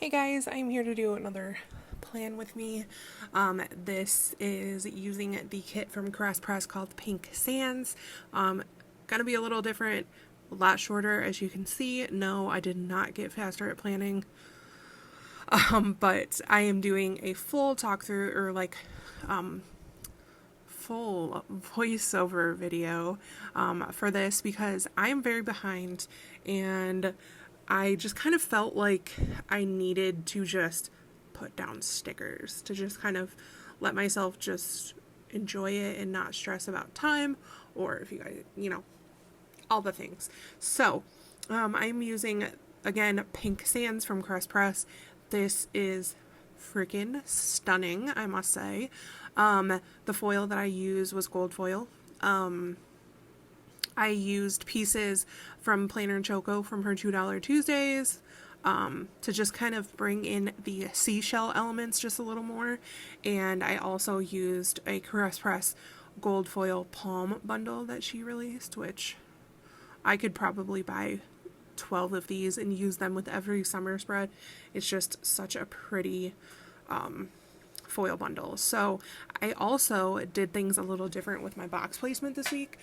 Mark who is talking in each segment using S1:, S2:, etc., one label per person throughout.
S1: Hey guys, I'm here to do another plan with me. This is using the kit from Press called Pink Sands. Gonna be a little different, a lot shorter as you can see. No, I did not get faster at planning. But I am doing a full talk through or full voiceover video for this because I am very behind and I just kind of felt like I needed to just put down stickers to just kind of let myself just enjoy it and not stress about time or if you guys, all the things. So I'm using, again, Pink Sands from Press. This is freaking stunning, I must say. The foil that I used was gold foil. I used pieces from Planner and Choco from her $2 Tuesdays to just kind of bring in the seashell elements just a little more. And I also used a Press gold foil palm bundle that she released, which I could probably buy 12 of these and use them with every summer spread. It's just such a pretty foil bundle. So I also did things a little different with my box placement this week.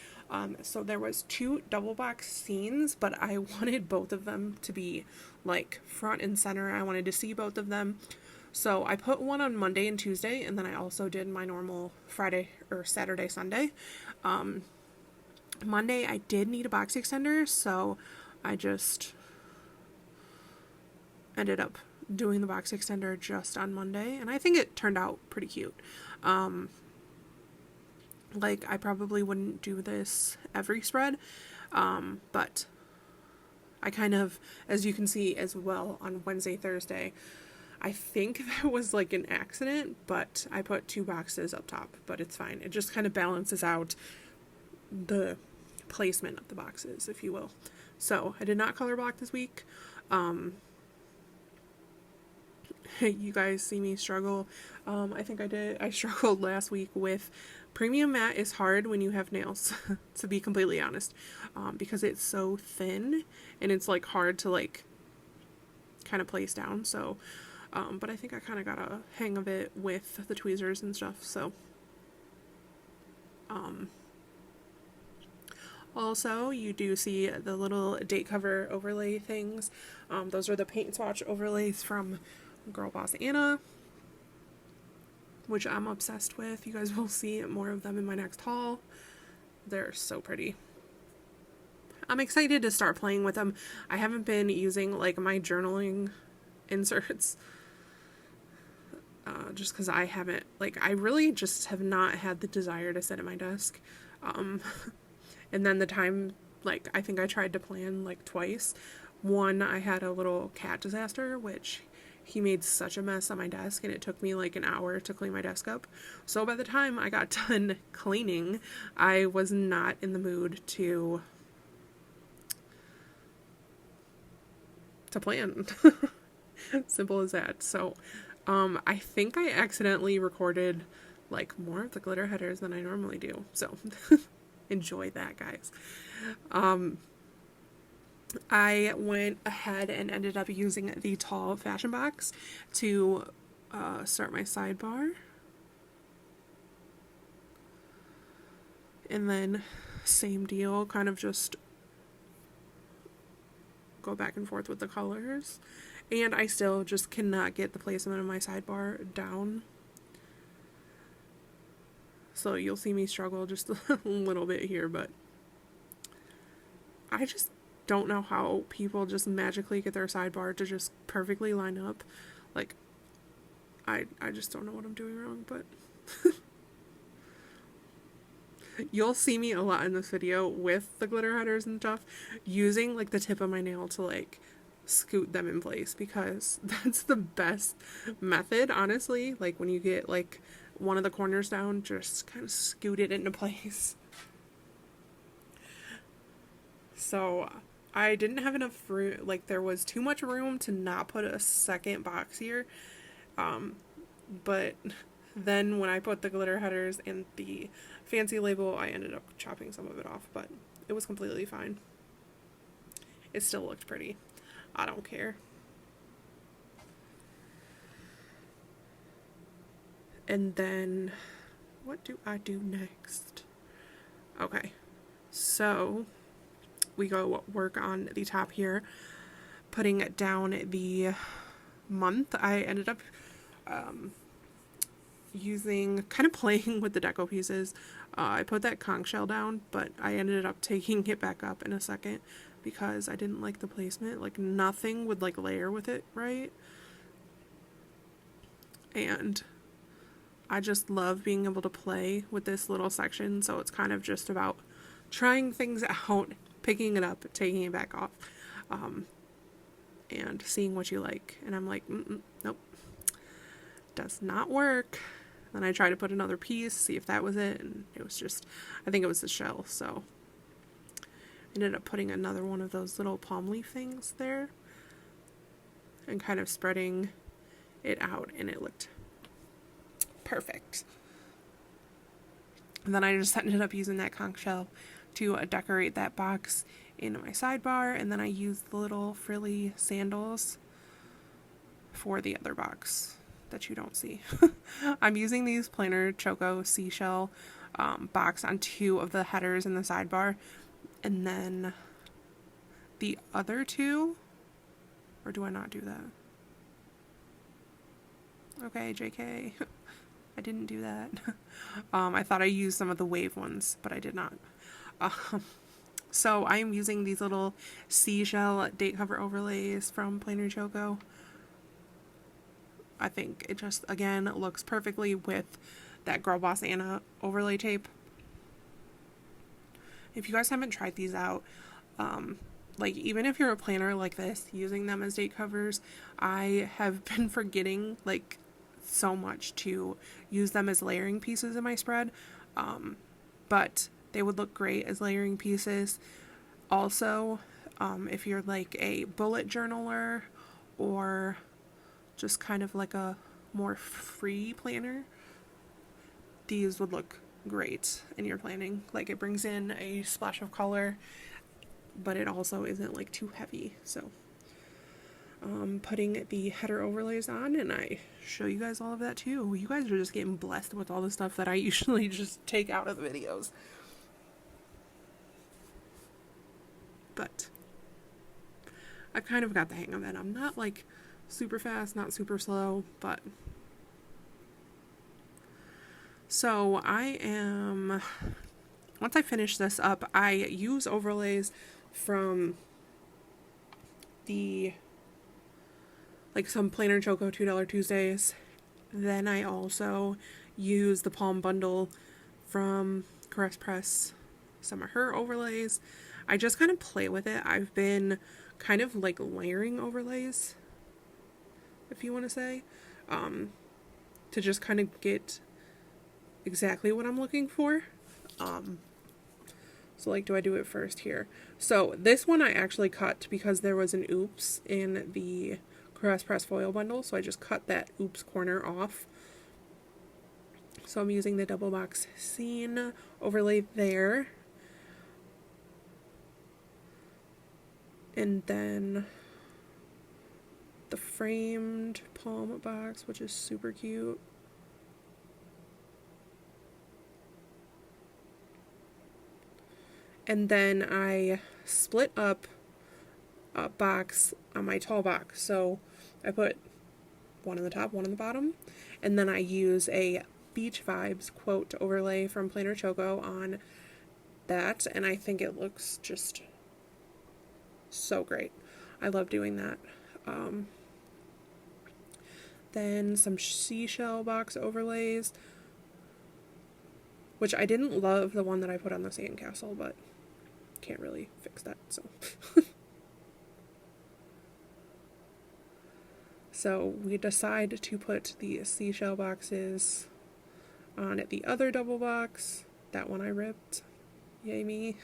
S1: So there was 2 double box scenes, but I wanted both of them to be like front and center. I wanted to see both of them. So I put one on Monday and Tuesday, and then I also did my normal Friday or Saturday, Sunday. Monday I did need a box extender, so I just ended up doing the box extender just on Monday, and I think it turned out pretty cute. Like, I probably wouldn't do this every spread, but I kind of, as you can see as well on Wednesday, Thursday, I think that was like an accident, but I put 2 boxes up top, but it's fine. It just kind of balances out the placement of the boxes, if you will. So I did not color block this week. You guys see me struggle. I think I struggled last week with premium matte is hard when you have nails, to be completely honest, because it's so thin and it's like hard to like kind of place down. So, but I think I kind of got a hang of it with the tweezers and stuff. So, also, you do see the little date cover overlay things. Those are the paint swatch overlays from Girl Boss Anna, which I'm obsessed with. You guys will see more of them in my next haul. They're so pretty. I'm excited to start playing with them. I haven't been using like my journaling inserts just because I haven't, I really just have not had the desire to sit at my desk. And then the time, I think I tried to plan twice. One, I had a little cat disaster, which he made such a mess on my desk, and it took me an hour to clean my desk up. So by the time I got done cleaning, I was not in the mood to plan. Simple as that. So I think I accidentally recorded more of the glitter headers than I normally do. So enjoy that, guys. I went ahead and ended up using the tall fashion box to start my sidebar. And then same deal, kind of just go back and forth with the colors. And I still just cannot get the placement of my sidebar down. So you'll see me struggle just a little bit here, but I just don't know how people just magically get their sidebar to just perfectly line up. I just don't know what I'm doing wrong, but you'll see me a lot in this video with the glitter headers and stuff using the tip of my nail to scoot them in place, because that's the best method, honestly. When you get one of the corners down, just kind of scoot it into place. So I didn't have enough room, there was too much room to not put a second box here. But then when I put the glitter headers and the fancy label, I ended up chopping some of it off, but it was completely fine. It still looked pretty. I don't care. And then, what do I do next? Okay, so we go work on the top here, putting down the month. I ended up using, kind of playing with the deco pieces. I put that conch shell down, but I ended up taking it back up in a second because I didn't like the placement. Like, nothing would like layer with it right. And I just love being able to play with this little section, so it's kind of just about trying things out, picking it up, taking it back off, and seeing what you like. And I'm like, nope, does not work. Then I tried to put another piece, see if that was it, and it was just, I think it was the shell, so I ended up putting another one of those little palm leaf things there and kind of spreading it out, and it looked perfect. And then I just ended up using that conch shell to decorate that box in my sidebar, and then I used the little frilly sandals for the other box that you don't see. I'm using these plainer Choco Seashell box on 2 of the headers in the sidebar, and then the other 2, or do I not do that? Okay, JK. I didn't do that. I thought I used some of the wave ones, but I did not. So I am using these little seashell date cover overlays from Plainer Choco. I think it just, again, looks perfectly with that Girl Boss Anna overlay tape. If you guys haven't tried these out, like, even if you're a planner like this, using them as date covers, I have been forgetting, like, so much to use them as layering pieces in my spread, but they would look great as layering pieces. Also, if you're like a bullet journaler or just kind of like a more free planner, these would look great in your planning. Like, it brings in a splash of color, but it also isn't like too heavy. So putting the header overlays on, and I show you guys all of that too. You guys are just getting blessed with all the stuff that I usually just take out of the videos. But I've kind of got the hang of it. I'm not like super fast, not super slow, but so I am, once I finish this up, I use overlays from the, like, some Plainer Choco $2 Tuesdays. Then I also use the Palm Bundle from Caress Press, some of her overlays. I just kind of play with it. I've been kind of like layering overlays, if you want to say, to just kind of get exactly what I'm looking for. So, like, do I do it first here? So this one I actually cut because there was an oops in the Caress Press foil bundle, so I just cut that oops corner off. So I'm using the double box scene overlay there. And then the framed palm box, which is super cute. And then I split up a box on my tall box. So I put one on the top, one on the bottom. And then I use a Beach Vibes quote overlay from Plainer Choco on that. And I think it looks just so great. I love doing that. Then some seashell box overlays, which I didn't love the one that I put on the sandcastle, but can't really fix that, so. So we decide to put the seashell boxes on the other double box. That one I ripped. Yay me.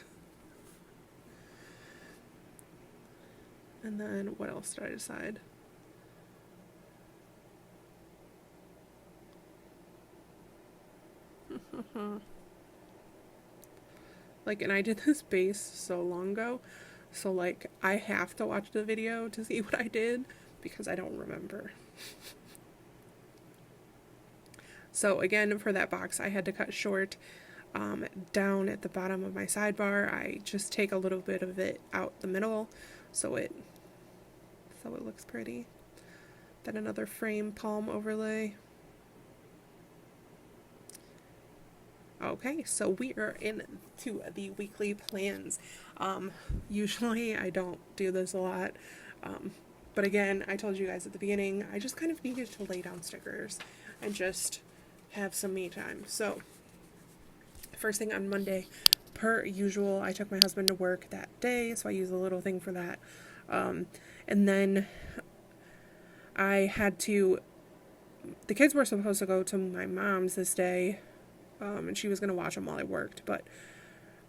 S1: And then what else did I decide? Like, and I did this base so long ago, so like I have to watch the video to see what I did because I don't remember. So again, for that box, I had to cut short down at the bottom of my sidebar. I just take a little bit of it out the middle so it looks pretty. Then another frame palm overlay. Okay, so we are into the weekly plans. Usually I don't do this a lot, but again, I told you guys at the beginning, I just kind of needed to lay down stickers and just have some me time. So first thing on Monday, per usual, I took my husband to work that day, so I used a little thing for that. And then I had to, the kids were supposed to go to my mom's this day, and she was going to watch them while I worked, but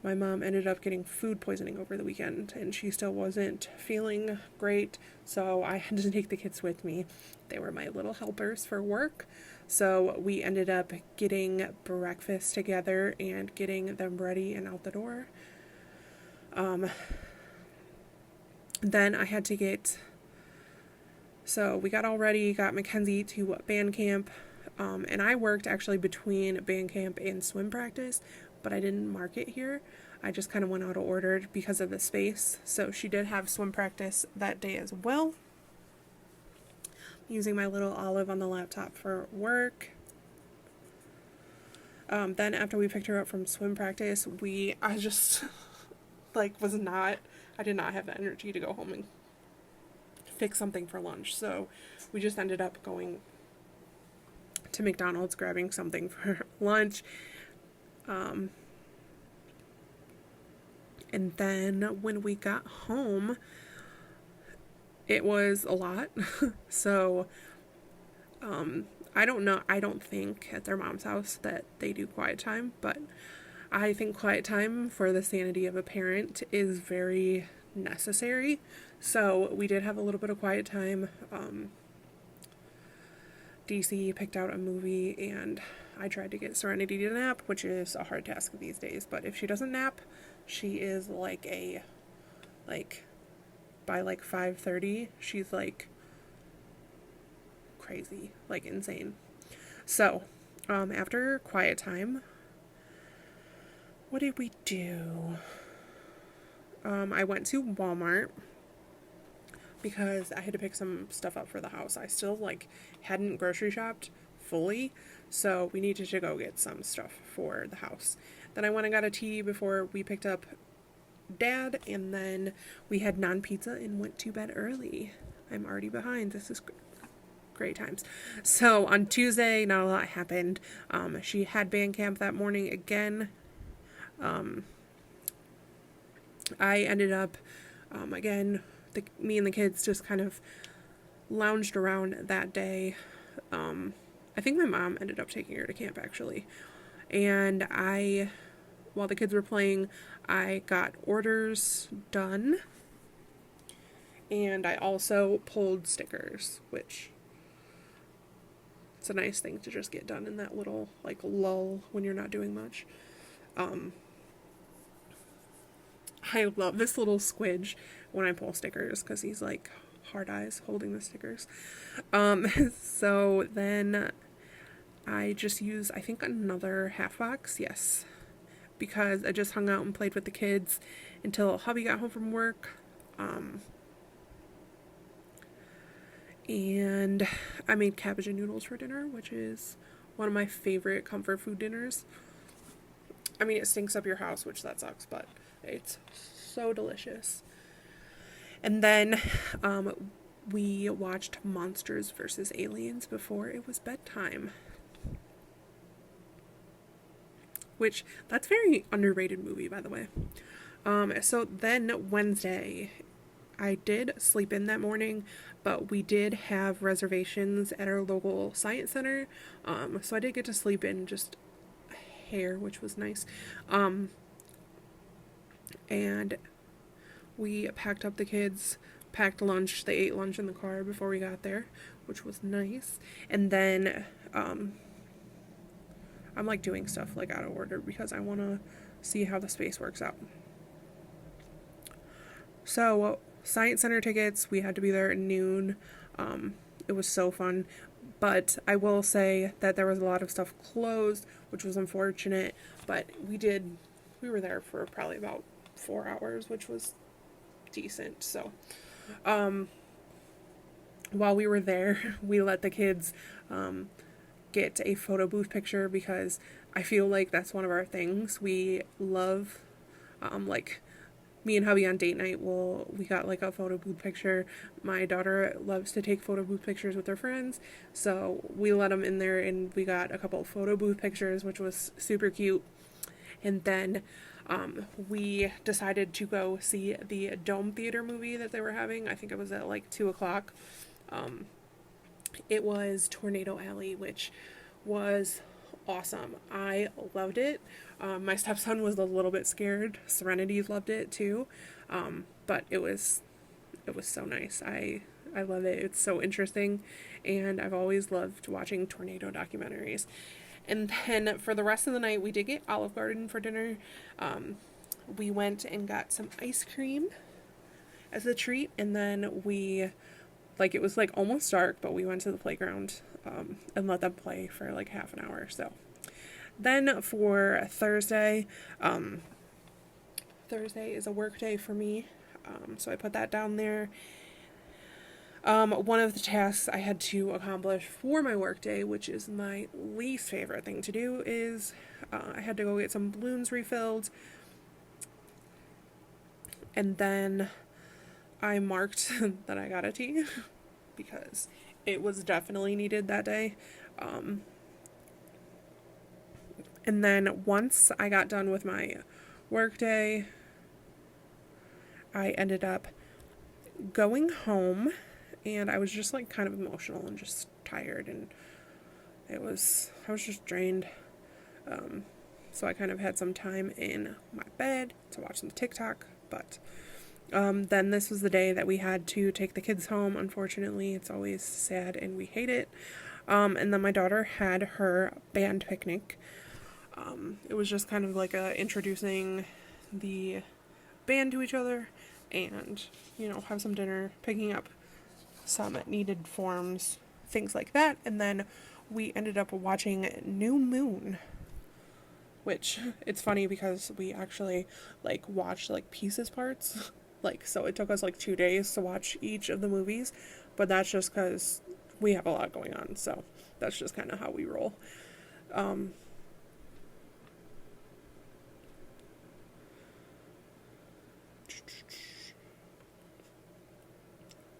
S1: my mom ended up getting food poisoning over the weekend, and she still wasn't feeling great, so I had to take the kids with me. They were my little helpers for work, so we ended up getting breakfast together and getting them ready and out the door. Then I had to get, so we got all ready, got Mackenzie to band camp, and I worked actually between band camp and swim practice, but I didn't mark it here. I just kind of went out of order because of the space. So she did have swim practice that day as well. Using my little Olive on the laptop for work. Then after we picked her up from swim practice, I just I did not have the energy to go home and fix something for lunch. So we just ended up going to McDonald's, grabbing something for lunch. And then when we got home, it was a lot. So, I don't think at their mom's house that they do quiet time, but I think quiet time for the sanity of a parent is very necessary. So we did have a little bit of quiet time. DC picked out a movie, and I tried to get Serenity to nap, which is a hard task these days, but if she doesn't nap, she is by 5:30, she's crazy, insane. So, after quiet time, what did we do? I went to Walmart because I had to pick some stuff up for the house. I still hadn't grocery shopped fully, so we needed to go get some stuff for the house. Then I went and got a tea before we picked up Dad, and then we had non-pizza and went to bed early. I'm already behind. This is great times. So on Tuesday, not a lot happened. She had band camp that morning again. I ended up, again, me and the kids just kind of lounged around that day. I think my mom ended up taking her to camp, actually. And while the kids were playing, I got orders done. And I also pulled stickers, which it's a nice thing to just get done in that little, lull when you're not doing much. I love this little squidge when I pull stickers because he's hard eyes holding the stickers. So then I just used, I think, another half box, yes, because I just hung out and played with the kids until hubby got home from work. And I made cabbage and noodles for dinner, which is one of my favorite comfort food dinners. I mean, it stinks up your house, which that sucks, but it's so delicious. And then we watched Monsters vs. Aliens before it was bedtime. Which, that's a very underrated movie, by the way. So then Wednesday, I did sleep in that morning, but we did have reservations at our local science center. So I did get to sleep in just a hair, which was nice. And we packed up the kids, packed lunch. They ate lunch in the car before we got there, which was nice. And then I'm doing stuff out of order because I want to see how the space works out. So Science Center tickets, we had to be there at noon. It was so fun. But I will say that there was a lot of stuff closed, which was unfortunate, but we were there for probably about 4 hours, which was decent. So, while we were there, we let the kids, get a photo booth picture because I feel like that's one of our things. We love, like, me and hubby on date night, we got like a photo booth picture. My daughter loves to take photo booth pictures with her friends, so we let them in there and we got a couple photo booth pictures, which was super cute. And then we decided to go see the Dome Theater movie that they were having. I think it was at like 2 o'clock. It was Tornado Alley, which was awesome. I loved it. My stepson was a little bit scared. Serenity loved it too. But it was so nice. I love it. It's so interesting, and I've always loved watching tornado documentaries. And then for the rest of the night, we did get Olive Garden for dinner. We went and got some ice cream as a treat, and then it was like almost dark, but we went to the playground and let them play for like half an hour. So then for Thursday, Thursday is a work day for me, so I put that down there. One of the tasks I had to accomplish for my work day, which is my least favorite thing to do, is I had to go get some balloons refilled, and then I marked that I got a tea because it was definitely needed that day. And then once I got done with my work day, I ended up going home, and I was just like kind of emotional and just tired, and I was just drained. So I kind of had some time in my bed to watch some TikTok, but then this was the day that we had to take the kids home. Unfortunately, it's always sad and we hate it. And then my daughter had her band picnic. It was just kind of like introducing the band to each other and, have some dinner, picking up some needed forms, things like that. And then we ended up watching New Moon, which it's funny because we actually watched pieces parts. So it took us 2 days to watch each of the movies, but that's just because we have a lot going on. So that's just kind of how we roll.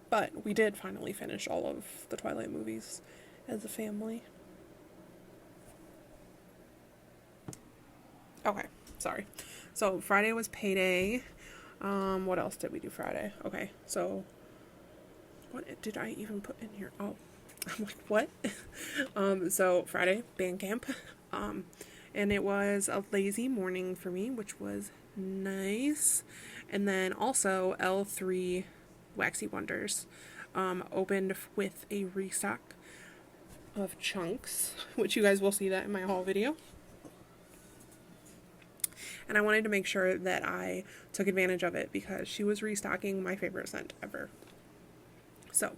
S1: But we did finally finish all of the Twilight movies as a family. Okay, sorry. So Friday was payday. What else did we do Friday? Okay, so what did I even put in here? Oh, I'm like, what? So Friday, band camp. And it was a lazy morning for me, which was nice. And then also L3 Waxy Wonders opened with a restock of chunks, which you guys will see that in my haul video. And I wanted to make sure that I took advantage of it because she was restocking my favorite scent ever. So,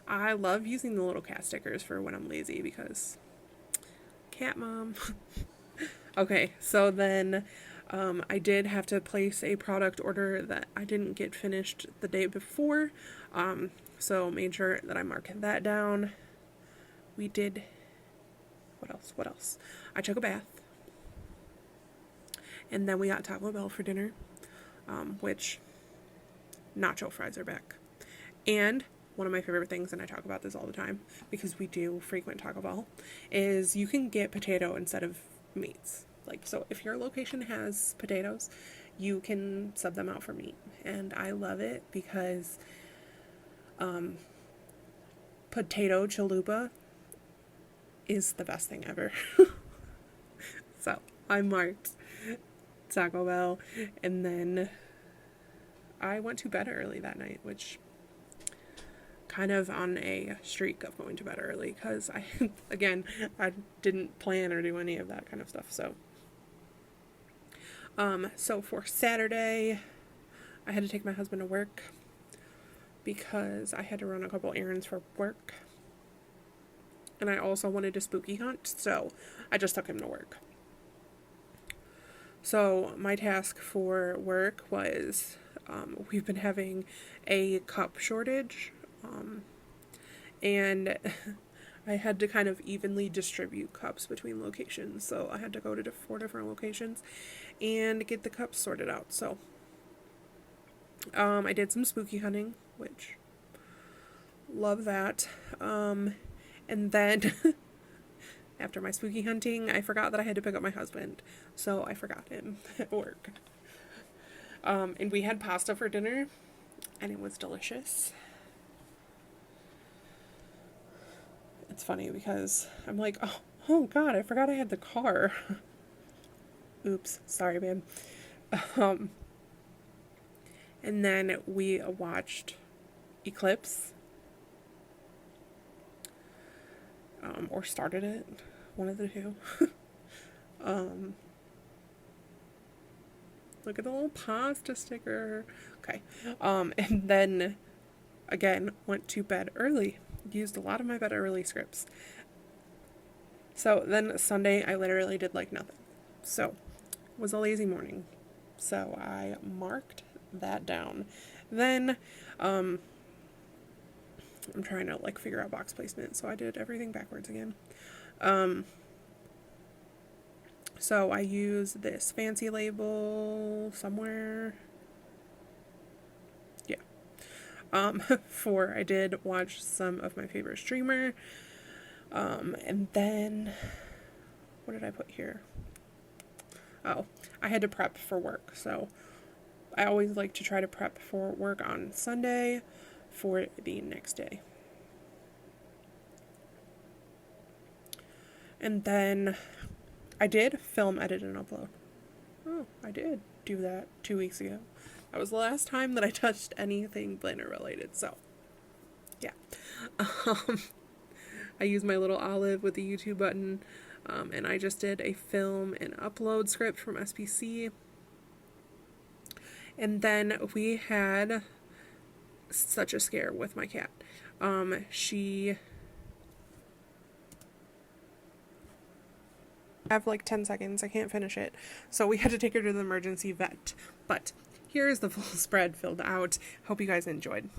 S1: I love using the little cat stickers for when I'm lazy because cat mom. Okay, so then I did have to place a product order that I didn't get finished the day before. So made sure that I marked that down. We did... What else? I took a bath. And then we got Taco Bell for dinner, which nacho fries are back. And one of my favorite things, and I talk about this all the time because we do frequent Taco Bell, is you can get potato instead of meats. So if your location has potatoes, you can sub them out for meat. And I love it because potato chalupa is the best thing ever. So I marked Taco Bell, and then I went to bed early that night, which kind of on a streak of going to bed early because I didn't plan or do any of that kind of stuff. So for Saturday, I had to take my husband to work. because I had to run a couple errands for work. And I also wanted to spooky hunt, so I just took him to work. So my task for work was, we've been having a cup shortage, and I had to kind of evenly distribute cups between locations. So I had to go to 4 different locations and get the cups sorted out. So I did some spooky hunting, which love that. And then after my spooky hunting, I forgot that I had to pick up my husband. So I forgot him at work. And we had pasta for dinner, and it was delicious. It's funny because I'm like, oh God, I forgot I had the car. Oops, sorry, babe. And then we watched Eclipse. Or started it. One of the two. Look at the little pasta sticker. Okay. And then, again, went to bed early. Used a lot of my bed early scripts. So then Sunday, I literally did like nothing. So, it was a lazy morning. So I marked that down. Then, I'm trying to like figure out box placement, so I did everything backwards again. So I used this fancy label somewhere. Yeah. I did watch some of my favorite streamer. And then, what did I put here? Oh, I had to prep for work. So I always like to try to prep for work on Sunday for the next day. And then I did film, edit, and upload. Oh, I did do that 2 weeks ago. That was the last time that I touched anything planner related, so yeah. I used my little olive with the YouTube button, and I just did a film and upload script from SPC. And then we had such a scare with my cat. She... I have like 10 seconds. I can't finish it. So we had to take her to the emergency vet. But here is the full spread filled out. Hope you guys enjoyed.